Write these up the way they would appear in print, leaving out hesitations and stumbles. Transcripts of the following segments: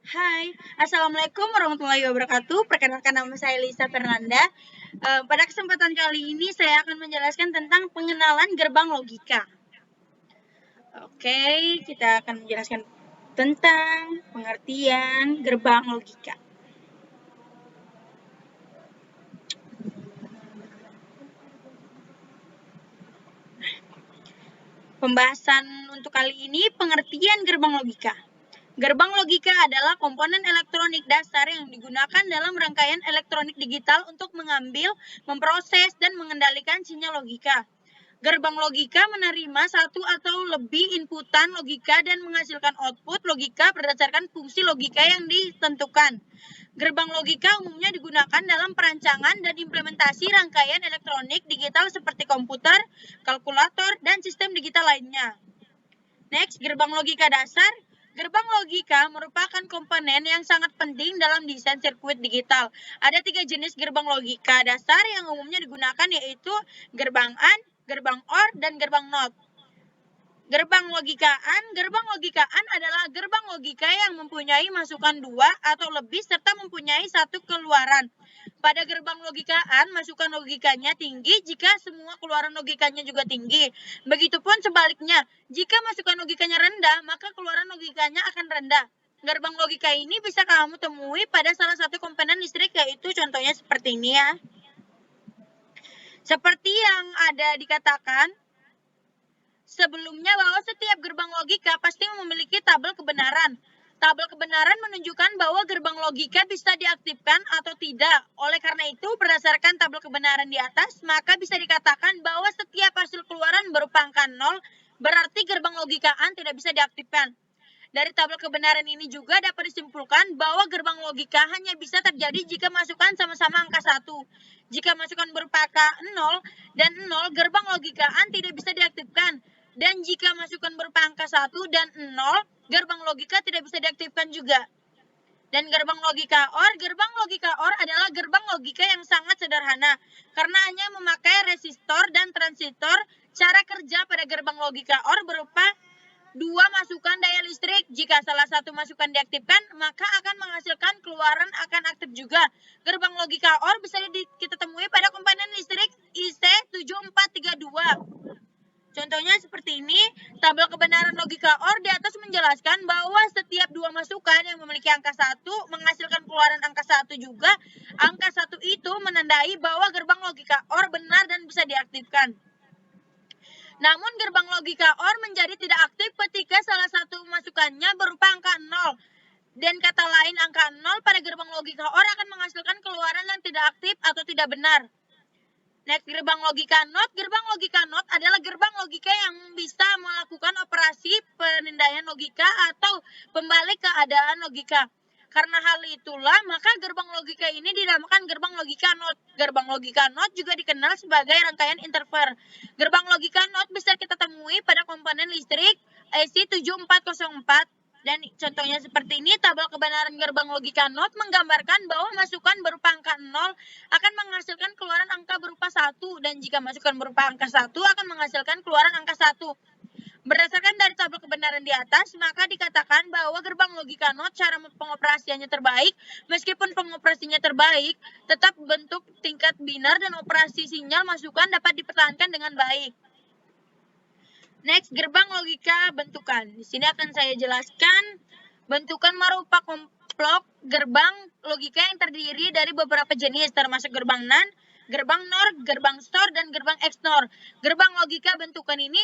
Hai, Assalamualaikum warahmatullahi wabarakatuh. Perkenalkan nama saya Lisa Fernanda. Pada kesempatan kali ini saya akan menjelaskan tentang pengenalan gerbang logika. Oke, kita akan menjelaskan tentang pengertian gerbang logika. Pembahasan untuk kali ini pengertian gerbang logika. Gerbang logika adalah komponen elektronik dasar yang digunakan dalam rangkaian elektronik digital untuk mengambil, memproses, dan mengendalikan sinyal logika. Gerbang logika menerima satu atau lebih inputan logika dan menghasilkan output logika berdasarkan fungsi logika yang ditentukan. Gerbang logika umumnya digunakan dalam perancangan dan implementasi rangkaian elektronik digital seperti komputer, kalkulator, dan sistem digital lainnya. Next, gerbang logika dasar. Gerbang logika merupakan komponen yang sangat penting dalam desain sirkuit digital. Ada 3 jenis gerbang logika dasar yang umumnya digunakan, yaitu gerbang AND, gerbang OR, dan gerbang NOT. Gerbang logikaan adalah gerbang logika yang mempunyai masukan 2 atau lebih serta mempunyai satu keluaran. Pada gerbang logikaan, masukan logikanya tinggi jika semua keluaran logikanya juga tinggi. Begitupun sebaliknya, jika masukan logikanya rendah, maka keluaran logikanya akan rendah. Gerbang logika ini bisa kamu temui pada salah satu komponen listrik, yaitu contohnya seperti ini ya. Seperti yang ada dikatakan sebelumnya bahwa setiap gerbang logika pasti memiliki tabel kebenaran. Tabel kebenaran menunjukkan bahwa gerbang logika bisa diaktifkan atau tidak. Oleh karena itu, berdasarkan tabel kebenaran di atas, maka bisa dikatakan bahwa setiap hasil keluaran berupa angka 0, berarti gerbang logika AND tidak bisa diaktifkan. Dari tabel kebenaran ini juga dapat disimpulkan bahwa gerbang logika hanya bisa terjadi jika masukan sama-sama angka 1. Jika masukan berupa angka 0 dan 0, gerbang logika AND tidak bisa diaktifkan. Dan jika masukan berupa angka 1 dan 0, gerbang logika tidak bisa diaktifkan juga. Dan gerbang logika OR adalah gerbang logika yang sangat sederhana karena hanya memakai resistor dan transistor. Cara kerja pada gerbang logika OR berupa 2 masukan daya listrik. Jika salah satu masukan diaktifkan, maka akan menghasilkan keluaran akan aktif juga. Gerbang logika OR bisa kita temui pada komponen listrik IC7432. Contohnya seperti ini, tabel kebenaran logika OR di atas menjelaskan bahwa setiap 2 masukan yang memiliki angka 1 menghasilkan keluaran angka 1 juga. Angka 1 itu menandai bahwa gerbang logika OR benar dan bisa diaktifkan. Namun gerbang logika OR menjadi tidak aktif ketika salah satu masukannya berupa angka 0. Dan kata lain, angka 0 pada gerbang logika OR akan menghasilkan keluaran yang tidak aktif atau tidak benar. Next, gerbang logika NOT. Gerbang logika NOT adalah gerbang logika yang bisa melakukan operasi penindaian logika atau pembalik keadaan logika. Karena hal itulah, maka gerbang logika ini dinamakan gerbang logika NOT. Gerbang logika NOT juga dikenal sebagai rangkaian interfer. Gerbang logika NOT bisa kita temui pada komponen listrik IC7404. Dan contohnya seperti ini, tabel kebenaran gerbang logika NOT menggambarkan bahwa masukan berupa angka 0 akan menghasilkan keluaran angka berupa 1, dan jika masukan berupa angka 1 akan menghasilkan keluaran angka 1. Berdasarkan dari tabel kebenaran di atas, maka dikatakan bahwa gerbang logika NOT cara pengoperasiannya terbaik. Meskipun pengoperasinya terbaik, tetap bentuk tingkat binar dan operasi sinyal masukan dapat dipertahankan dengan baik. Next, gerbang logika bentukan. Di sini akan saya jelaskan bentukan merupakan komplok gerbang logika yang terdiri dari beberapa jenis, termasuk gerbang NAND, gerbang NOR, gerbang STOR, dan gerbang XNOR. Gerbang logika bentukan ini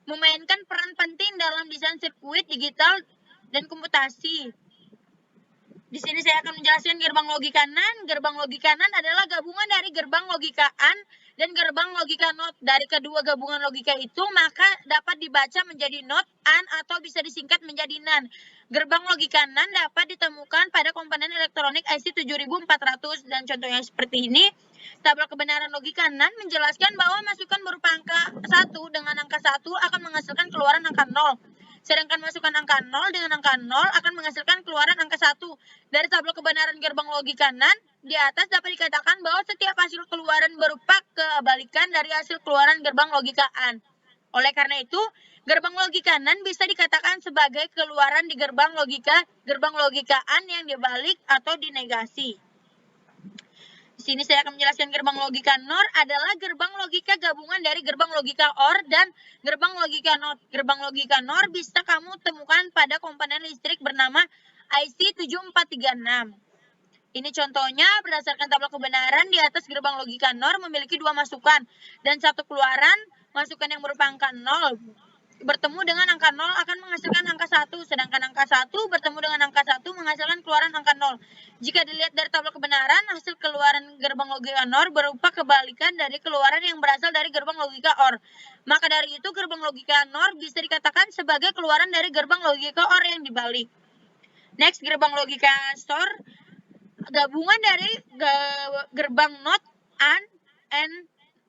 memainkan peran penting dalam desain sirkuit digital dan komputasi. Di sini saya akan menjelaskan gerbang logika NAND. Gerbang logika NAND adalah gabungan dari gerbang logika AND dan gerbang logika NOT. Dari kedua gabungan logika itu, maka dapat dibaca menjadi NOT, AND, atau bisa disingkat menjadi NAND. Gerbang logika NAND dapat ditemukan pada komponen elektronik IC7400, dan contohnya seperti ini. Tabel kebenaran logika NAND menjelaskan bahwa masukan berupa angka 1 dengan angka 1 akan menghasilkan keluaran angka 0. Sedangkan masukan angka 0 dengan angka 0 akan menghasilkan keluaran angka 1. Dari tabel kebenaran gerbang logika NAND, di atas dapat dikatakan bahwa setiap hasil keluaran berupa kebalikan dari hasil keluaran gerbang logika AND. Oleh karena itu, gerbang logika NAND bisa dikatakan sebagai keluaran di gerbang logikaan yang dibalik atau dinegasi. Di sini saya akan menjelaskan gerbang logika NOR adalah gerbang logika gabungan dari gerbang logika OR dan gerbang logika NOT. Gerbang logika NOR bisa kamu temukan pada komponen listrik bernama IC 7436. Ini contohnya berdasarkan tabel kebenaran di atas gerbang logika NOR memiliki 2 masukan dan 1 keluaran. Masukan yang berupa angka 0 bertemu dengan angka 0 akan menghasilkan angka 1, sedangkan angka 1 bertemu dengan angka 1 menghasilkan keluaran angka 0. Jika dilihat dari tabel kebenaran, hasil keluaran gerbang logika NOR berupa kebalikan dari keluaran yang berasal dari gerbang logika OR. Maka dari itu, gerbang logika NOR bisa dikatakan sebagai keluaran dari gerbang logika OR yang dibalik. Next, gerbang logika STOR, gabungan dari gerbang NOT, AND,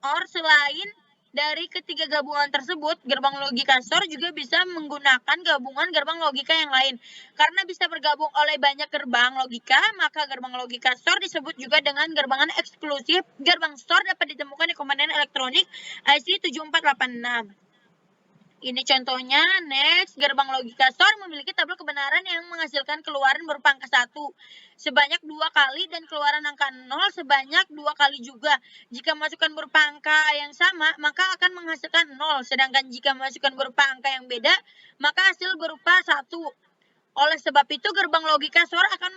OR. Selain dari ketiga gabungan tersebut, gerbang logika STOR juga bisa menggunakan gabungan gerbang logika yang lain. Karena bisa bergabung oleh banyak gerbang logika, maka gerbang logika STOR disebut juga dengan gerbangan eksklusif. Gerbang STOR dapat ditemukan di komponen elektronik IC 7486. Ini contohnya. Next, gerbang logika STOR memiliki tabel kebenaran yang menghasilkan keluaran berupa angka 1 sebanyak 2 kali dan keluaran angka 0 sebanyak 2 kali juga. Jika masukan berupa angka yang sama, maka akan menghasilkan 0. Sedangkan jika masukan berupa angka yang beda, maka hasil berupa 1. Oleh sebab itu, gerbang logika STOR akan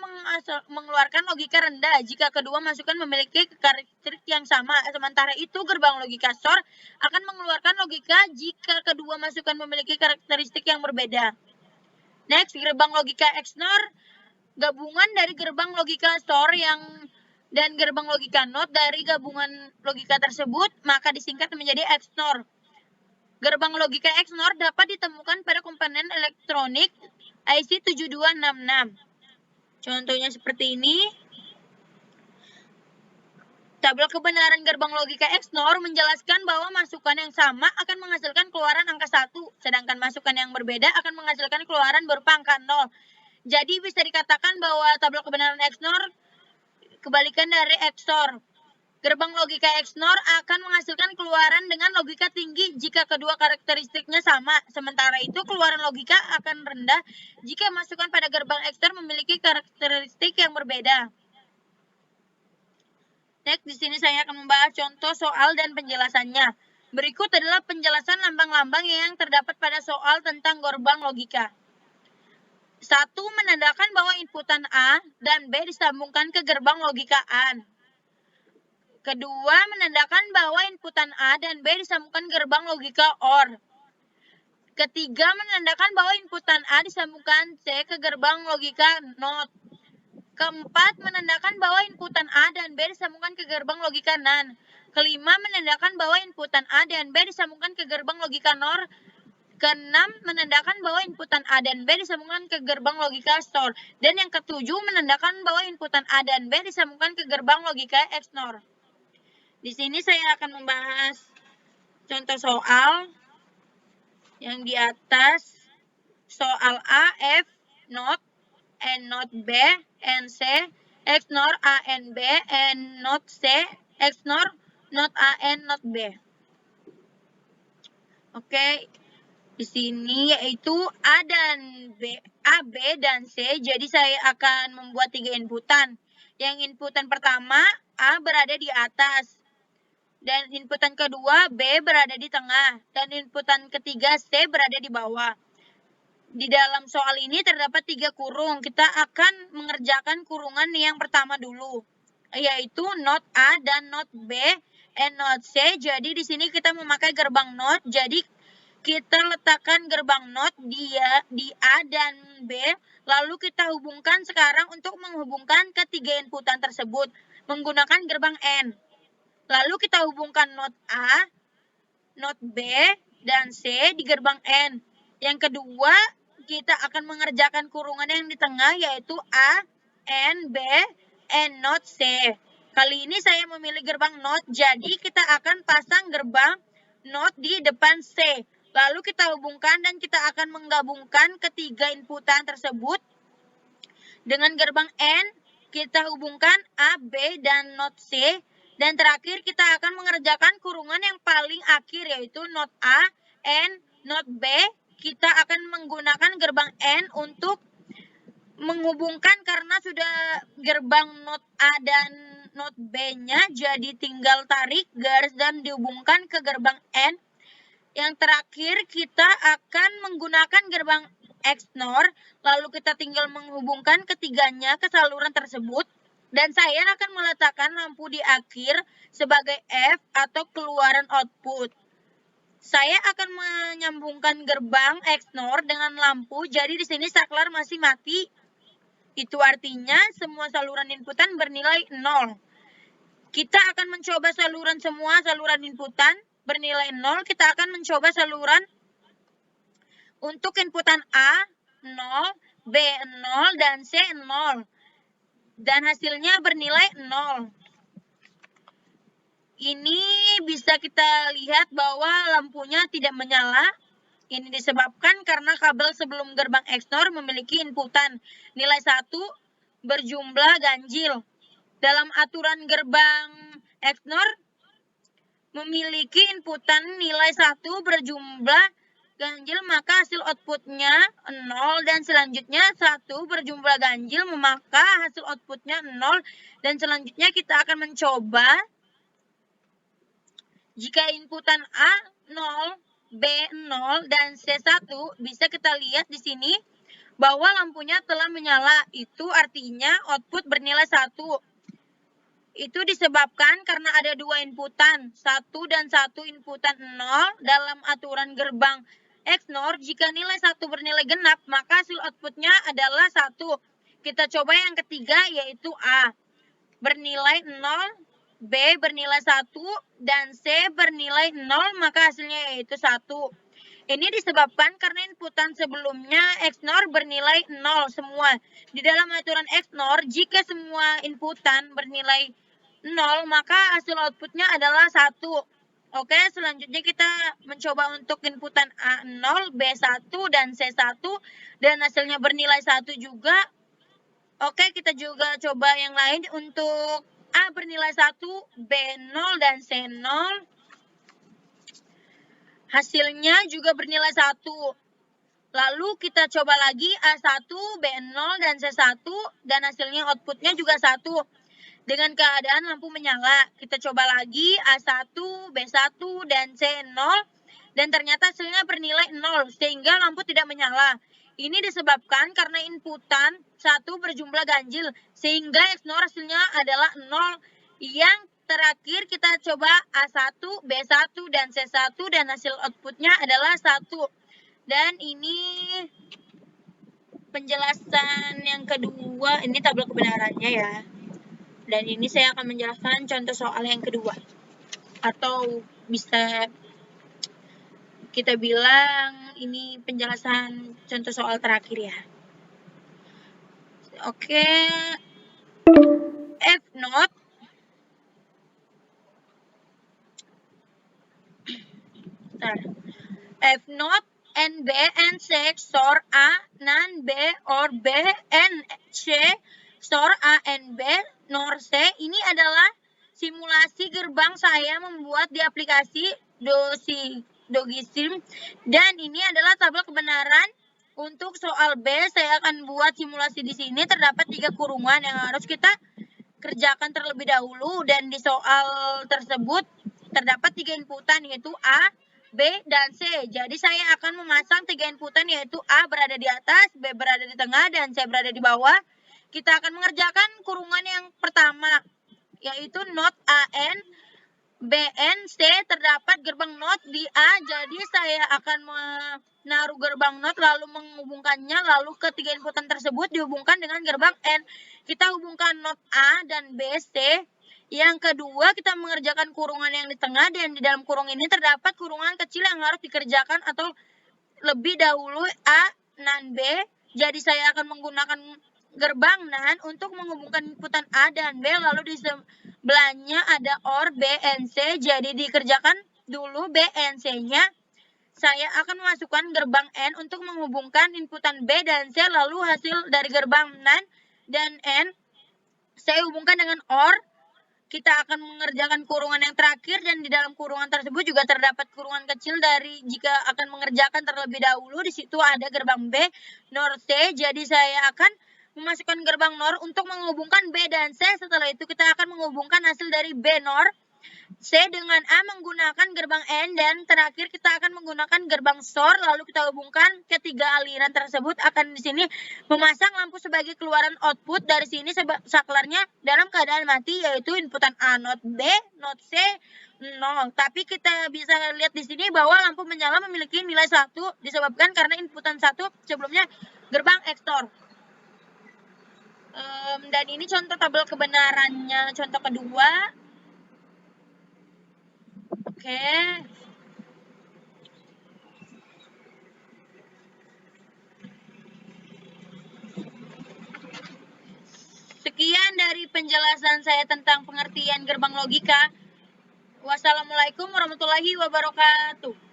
mengeluarkan logika rendah jika kedua masukan memiliki karakteristik yang sama. Sementara itu, gerbang logika STOR akan mengeluarkan logika jika kedua masukan memiliki karakteristik yang berbeda. Next, gerbang logika XNOR, gabungan dari gerbang logika STOR dan gerbang logika NOT dari gabungan logika tersebut, maka disingkat menjadi XNOR. Gerbang logika XNOR dapat ditemukan pada komponen elektronik IC 7266. Contohnya seperti ini. Tabel kebenaran gerbang logika XNOR menjelaskan bahwa masukan yang sama akan menghasilkan keluaran angka 1, sedangkan masukan yang berbeda akan menghasilkan keluaran berupa angka 0. Jadi bisa dikatakan bahwa tabel kebenaran XNOR kebalikan dari XOR. Gerbang logika XNOR akan menghasilkan keluaran dengan logika tinggi jika kedua karakteristiknya sama. Sementara itu, keluaran logika akan rendah jika masukan pada gerbang XOR memiliki karakteristik yang berbeda. Next, di sini saya akan membahas contoh soal dan penjelasannya. Berikut adalah penjelasan lambang-lambang yang terdapat pada soal tentang gerbang logika. 1. Menandakan bahwa inputan A dan B disambungkan ke gerbang logika AND. Kedua, menandakan bahwa inputan A dan B disambungkan gerbang logika OR. Ketiga, menandakan bahwa inputan A disambungkan C ke gerbang logika NOT. Keempat, menandakan bahwa inputan A dan B disambungkan ke gerbang logika NAND. Kelima, menandakan bahwa inputan A dan B disambungkan ke gerbang logika NOR. Keenam, menandakan bahwa inputan A dan B disambungkan ke gerbang logika STOR. Dan yang ketujuh, menandakan bahwa inputan A dan B disambungkan ke gerbang logika XNOR. Di sini saya akan membahas contoh soal yang di atas. Soal A, F, NOT, and NOT B, and C, XNOR A and B, and NOT C, XNOR NOT A and NOT B. Oke, di sini yaitu A dan B, A, B, dan C. Jadi saya akan membuat 3 inputan. Yang inputan pertama, A berada di atas. Dan inputan kedua, B berada di tengah. Dan inputan ketiga, C berada di bawah. Di dalam soal ini terdapat 3 kurung. Kita akan mengerjakan kurungan yang pertama dulu, yaitu NOT A dan NOT B and NOT C. Jadi di sini kita memakai gerbang NOT. Jadi kita letakkan gerbang NOT di A dan B. Lalu kita hubungkan sekarang untuk menghubungkan ketiga inputan tersebut menggunakan gerbang N. Lalu kita hubungkan NOT A, NOT B, dan C di gerbang N. Yang kedua, kita akan mengerjakan kurungan yang di tengah, yaitu A, N, B, and NOT C. Kali ini saya memilih gerbang NOT, jadi kita akan pasang gerbang NOT di depan C. Lalu kita hubungkan dan kita akan menggabungkan ketiga inputan tersebut dengan gerbang N. Kita hubungkan A, B, dan NOT C. Dan terakhir kita akan mengerjakan kurungan yang paling akhir, yaitu NOT A N, not B, kita akan menggunakan gerbang N untuk menghubungkan karena sudah gerbang not A dan not B-nya, jadi tinggal tarik garis dan dihubungkan ke gerbang N. Yang terakhir kita akan menggunakan gerbang XNOR, lalu kita tinggal menghubungkan ketiganya ke saluran tersebut. Dan saya akan meletakkan lampu di akhir sebagai F atau keluaran output. Saya akan menyambungkan gerbang XNOR dengan lampu, jadi di sini saklar masih mati. Itu artinya semua saluran inputan bernilai 0. Kita akan mencoba semua saluran inputan bernilai 0. Kita akan mencoba saluran untuk inputan A 0, B 0, dan C 0. Dan hasilnya bernilai 0. Ini bisa kita lihat bahwa lampunya tidak menyala. Ini disebabkan karena kabel sebelum gerbang XNOR memiliki inputan nilai 1 berjumlah ganjil. Dalam aturan gerbang XNOR memiliki inputan nilai 1 berjumlah ganjil, maka hasil outputnya 0, dan selanjutnya 1 berjumlah ganjil, maka hasil outputnya 0, dan selanjutnya kita akan mencoba jika inputan A 0, B 0, dan C 1, bisa kita lihat di sini bahwa lampunya telah menyala. Itu artinya output bernilai 1. Itu disebabkan karena ada dua inputan, 1 dan 1 inputan 0. Dalam aturan gerbang XNOR, jika nilai 1 bernilai genap, maka hasil outputnya adalah 1. Kita coba yang ketiga, yaitu A bernilai 0, B bernilai 1, dan C bernilai 0, maka hasilnya yaitu 1. Ini disebabkan karena inputan sebelumnya XNOR bernilai 0 semua. Di dalam aturan XNOR, jika semua inputan bernilai 0, maka hasil outputnya adalah 1. Oke, selanjutnya kita mencoba untuk inputan A0, B1, dan C1, dan hasilnya bernilai 1 juga. Oke, kita juga coba yang lain untuk A bernilai 1, B0, dan C0. Hasilnya juga bernilai 1. Lalu kita coba lagi A1, B0, dan C1, dan hasilnya outputnya juga 1. Dengan keadaan lampu menyala, kita coba lagi A1, B1, dan C0, dan ternyata hasilnya bernilai 0, sehingga lampu tidak menyala. Ini disebabkan karena inputan 1 berjumlah ganjil, sehingga XNOR hasilnya adalah 0. Yang terakhir kita coba A1, B1, dan C1, dan hasil outputnya adalah 1. Dan ini penjelasan yang kedua, ini tabel kebenarannya ya. Dan ini saya akan menjelaskan contoh soal yang kedua. Atau bisa kita bilang ini penjelasan contoh soal terakhir ya. Oke. F not F not and B and C XOR A non B or B and C XOR A and B nor C. Ini adalah simulasi gerbang saya membuat di aplikasi Dogisim, dan ini adalah tabel kebenaran. Untuk soal B, saya akan buat simulasi di sini. Terdapat 3 kurungan yang harus kita kerjakan terlebih dahulu, dan di soal tersebut terdapat 3 inputan, yaitu A, B, dan C. Jadi saya akan memasang 3 inputan, yaitu A berada di atas, B berada di tengah, dan C berada di bawah. Kita akan mengerjakan kurungan yang pertama, yaitu not AN, BN, C. Terdapat gerbang not di A, jadi saya akan menaruh gerbang not lalu menghubungkannya, lalu ketiga inputan tersebut dihubungkan dengan gerbang N. Kita hubungkan not A dan B, C. Yang kedua, kita mengerjakan kurungan yang di tengah, dan di dalam kurung ini terdapat kurungan kecil yang harus dikerjakan atau lebih dahulu A, NaN, B. Jadi saya akan menggunakan gerbang NaN untuk menghubungkan inputan A dan B, lalu di sebelahnya ada OR B and C. Jadi dikerjakan dulu B and C-nya. Saya akan memasukkan gerbang N untuk menghubungkan inputan B dan C, lalu hasil dari gerbang NaN dan N saya hubungkan dengan OR kita akan mengerjakan kurungan yang terakhir, dan di dalam kurungan tersebut juga terdapat kurungan kecil dari jika akan mengerjakan terlebih dahulu. Di situ ada gerbang B, NOR, C. Jadi saya akan memasukkan gerbang NOR untuk menghubungkan B dan C. Setelah itu kita akan menghubungkan hasil dari B NOR, C dengan A menggunakan gerbang N, dan terakhir kita akan menggunakan gerbang SOR. Lalu kita hubungkan ketiga aliran tersebut. Akan di sini memasang lampu sebagai keluaran output. Dari sini saklarnya dalam keadaan mati, yaitu inputan A, not B, not C, 0. Tapi kita bisa lihat di sini bahwa lampu menyala memiliki nilai 1 disebabkan karena inputan 1 sebelumnya gerbang XOR. Dan ini contoh tabel kebenarannya, contoh kedua. Oke. Sekian dari penjelasan saya tentang pengertian gerbang logika. Wassalamualaikum warahmatullahi wabarakatuh.